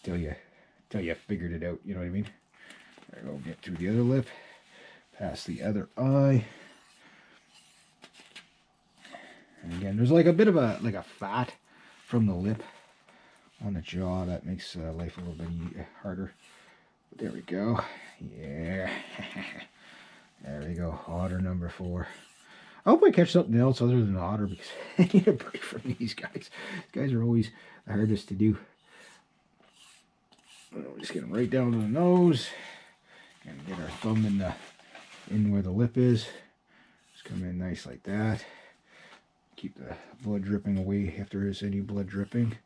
till you figured it out. You know what I mean? There we go. Get through the other lip, past the other eye. And again, there's like a bit of a fat from the lip on the jaw that makes life a little bit harder. But there we go. Yeah. There we go. Otter number 4. I hope I catch something else other than otter because I need a break from these guys. These guys are always the hardest to do. We'll just get them right down to the nose and get our thumb in where the lip is. Just come in nice like that. Keep the blood dripping away if there is any blood dripping.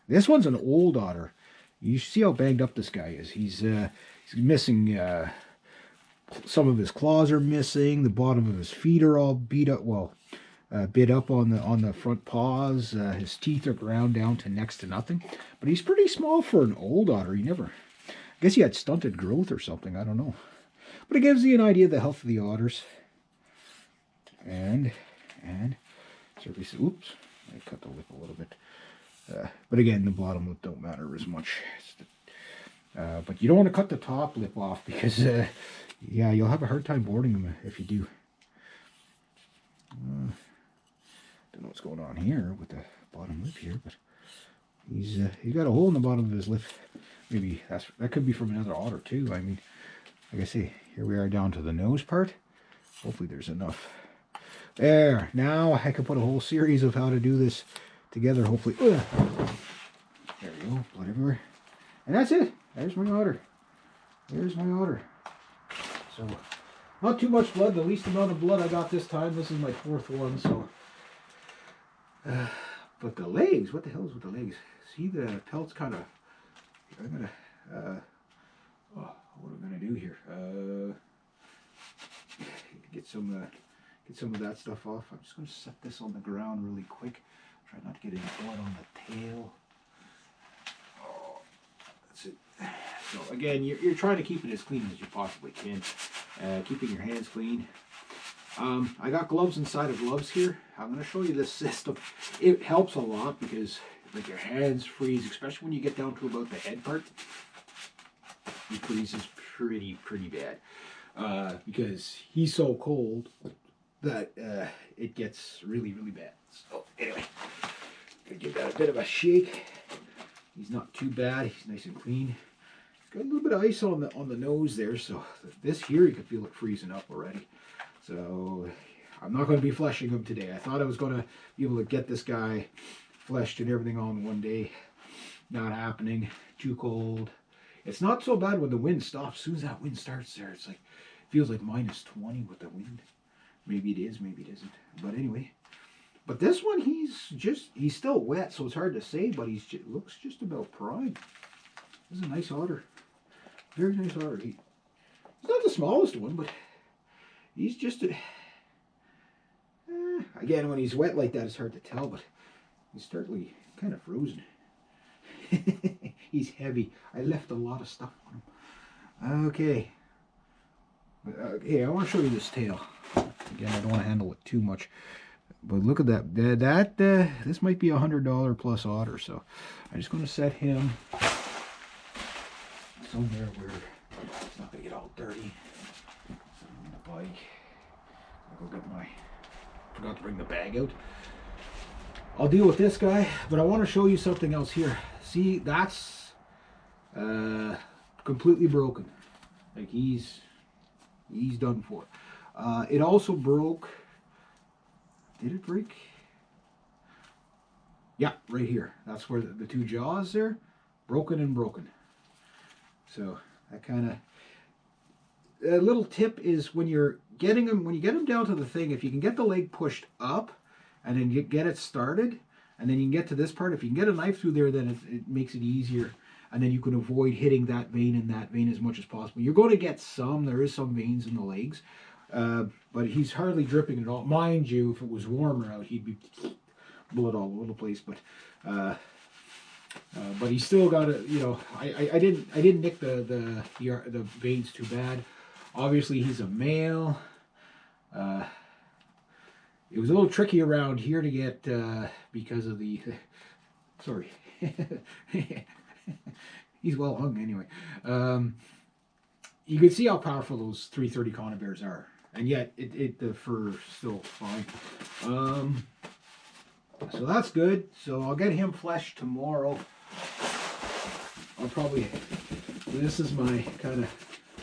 This one's an old otter. You see how banged up this guy is. He's missing. Some of his claws are missing. The bottom of his feet are all beat up. Well, bit up on the front paws. His teeth are ground down to next to nothing. But he's pretty small for an old otter. I guess he had stunted growth or something. I don't know. But it gives you an idea of the health of the otters. And oops, I cut the lip a little bit. But again, the bottom lip don't matter as much. But you don't want to cut the top lip off because, yeah, you'll have a hard time boarding them if you do. Don't know what's going on here with the bottom lip here, but he's got a hole in the bottom of his lip. Maybe that could be from another otter too. I mean, like I say, here we are down to the nose part. Hopefully there's enough. There. Now I can put a whole series of how to do this together. Hopefully. There we go. Blood everywhere. And that's it. There's my otter. There's my otter. So, not too much blood. The least amount of blood I got this time. This is my 4th one. So, but the legs. What the hell is with the legs? See the pelt's kind of. I'm gonna. What am I gonna do here? Get some of that stuff off. I'm just gonna set this on the ground really quick. Try not to get any blood on the tail. That's it. So again, you're trying to keep it as clean as you possibly can. Keeping your hands clean. I got gloves inside of gloves here. I'm going to show you this system. It helps a lot because like your hands freeze, especially when you get down to about the head part. It freezes pretty bad because he's so cold that it gets really bad. So anyway, gonna give that a bit of a shake. He's not too bad. He's nice and clean. He's got a little bit of ice on the nose there, so this here you can feel it freezing up already. So I'm not going to be fleshing him today. I thought I was going to be able to get this guy fleshed and everything on one day. Not happening. Too cold. It's not so bad when the wind stops. As soon as that wind starts there, it's like feels like -20 with the wind. Maybe it is, maybe it isn't. But anyway. But this one, he's still wet, so it's hard to say, but looks just about prime. This is a nice otter. Very nice otter. He's not the smallest one, but he's just again, when he's wet like that, it's hard to tell, but he's certainly kind of frozen. He's heavy. I left a lot of stuff on him. Okay. Hey, I want to show you this tail. Again, I don't want to handle it too much. But look at that. This might be $100 plus otter. So I'm just going to set him somewhere where it's not going to get all dirty. So on the bike. I'll go get forgot to bring the bag out. I'll deal with this guy, but I want to show you something else here. See, that's completely broken. Like he's done for. It also broke. Did it break? Yeah, right here. That's where the two jaws there, broken and broken. So that kind of. A little tip is when you're getting them, when you get them down to the thing, if you can get the leg pushed up, and then you get it started, and then you can get to this part. If you can get a knife through there, then it makes it easier, and then you can avoid hitting that vein and that vein as much as possible. You're going to get some. There is some veins in the legs. But he's hardly dripping at all. Mind you, if it was warmer out, he'd be blood all over the place. But he's still got a, you know, I didn't nick the veins too bad. Obviously, he's a male. It was a little tricky around here to get because of the Sorry. He's well hung anyway. You can see how powerful those 330 conibears are, and yet the fur is still fine. So that's good. So I'll get him fleshed tomorrow. I'll probably, this is my kind of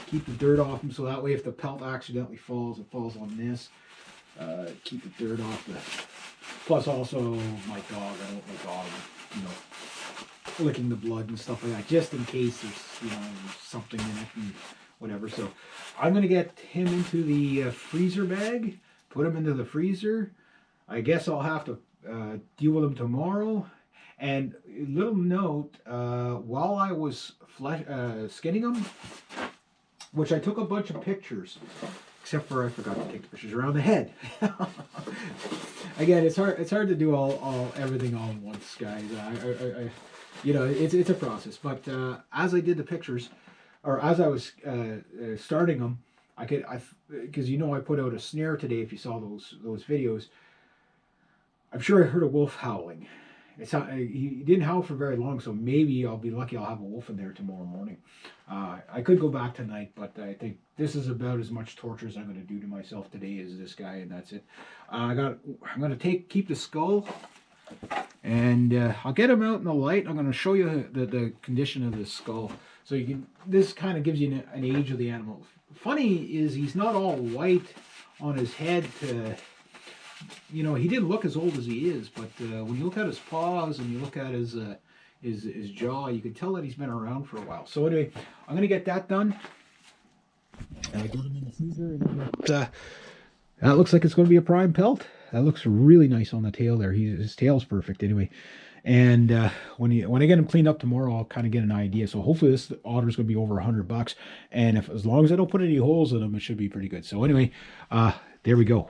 keep the dirt off him, so that way if the pelt accidentally falls, it falls on this. Keep the dirt off the. Plus also my dog. I don't want my dog, licking the blood and stuff like that, just in case there's something in it and whatever. So I'm gonna get him into the freezer bag, put him into the freezer. I guess I'll have to deal with him tomorrow. And a little note, while I was skinning him, which I took a bunch of pictures, except for I forgot to take the pictures around the head. Again, it's hard to do everything all at once, guys. It's a process. But as I did the pictures, or as I was starting them, because I put out a snare today. If you saw those videos, I'm sure I heard a wolf howling. He didn't howl for very long, so maybe I'll be lucky. I'll have a wolf in there tomorrow morning. I could go back tonight, but I think this is about as much torture as I'm going to do to myself today as this guy, and that's it. I'm going to keep the skull, and I'll get him out in the light. I'm going to show you the condition of the skull, so you can. This kind of gives you an age of the animal. Funny is he's not all white on his head. He didn't look as old as he is, but when you look at his paws and you look at his jaw, you can tell that he's been around for a while. So anyway, I'm going to get that done. And I got him in the freezer. And that looks like it's going to be a prime pelt. That looks really nice on the tail there. His tail's perfect anyway. And when I get him cleaned up tomorrow, I'll kind of get an idea. So hopefully this otter is going to be over $100. And as long as I don't put any holes in him, it should be pretty good. So anyway, there we go.